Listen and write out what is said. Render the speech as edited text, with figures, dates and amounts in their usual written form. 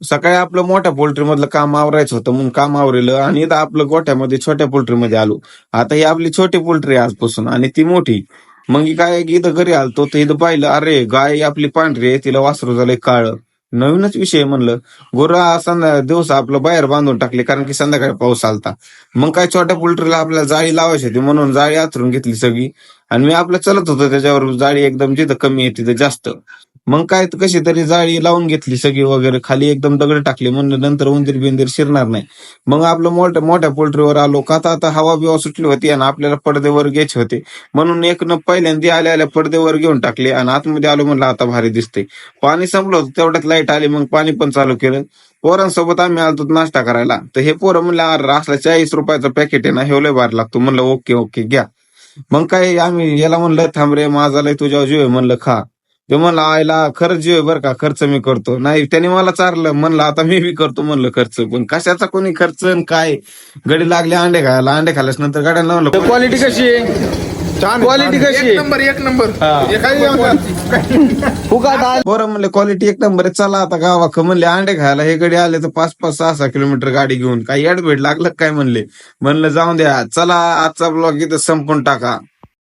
सकाळी आपलं मोठ्या पोल्ट्री मधलं काम आवरायचं होतं म्हणून काम आवरेलं आणि इथं आपलं गोठ्यामध्ये छोट्या पोल्ट्रीमध्ये आलो. आता ही आपली छोटी पोल्ट्री आहे आजपासून आणि ती मोठी. मग ही काय की इथं घरी आलतो तर इथं पाहिलं, अरे गाय आपली पांढरी आहे, तिला वासरू झालंय काळं. नवीनच विषय म्हणलं. गुरा दिवस आपलं बाहेर बांधून टाकले कारण की संध्याकाळी पाऊस आलता. मग काय छोट्या पोल्ट्रीला आपल्याला जाळी लावायची होती म्हणून जाळी आथरून घेतली सगळी. आणि मी आपलं चलत होतो त्याच्यावर, जाळी एकदम जिथं कमी आहे तिथं जास्त. मग काय कशी तरी जाळी लावून घेतली सगळी वगैरे, खाली एकदम दगड टाकले म्हणलं नंतर उंदीर बिंदीर शिरणार नाही. मग आपलं मोठ्या पोल्ट्रीवर आलो का आता हवा बिवा सुटली होती आणि आपल्याला पडदेवर घ्यायचे होते. म्हणून एक न पहिल्यांदा आल्या आल्या पडदेवर घेऊन टाकले आणि आतमध्ये आलो, म्हणलं आता भारी दिसते. पाणी संपलं होतं तेवढ्यात लाईट आली, मग पाणी पण चालू केलं. पोरांसोबत आम्ही आलतो नाश्ता करायला, तर हे पोरं म्हणलं अरे असला 40 रुपयाचं पॅकेट आहे ना, हे लय भारी लागतो. म्हणलं ओके ओके घ्या. मग काय आम्ही याला म्हणलं थांब रे, माझा लय तुझ्यावर जीव आहे म्हणलं खा. ते म्हणलं आयला खरंच जीव आहे बरं का, खर्च मी करतो. नाही त्याने मला चारलं, म्हणलं आता मी बी करतो म्हणलं खर्च. पण कशाचा कोणी खर्च आणि काय. गडी लागले अंडे खायला, अंडे खाल्ल्यास नंतर गाड्यांना म्हणलं क्वालिटी कशी आहे? क्वालिटी कशी आहे? एक नंबर बरं म्हणले क्वालिटी एक नंबर आहे, चला आता गावाक म्हणले अंडे खायला. हे गडी आले तर 5-5, 6-6 किलोमीटर गाडी घेऊन, काही ऍडमिट लागलं काय म्हणले. म्हणलं जाऊन द्या, चला आजचा ब्लॉग इथं संपून टाका.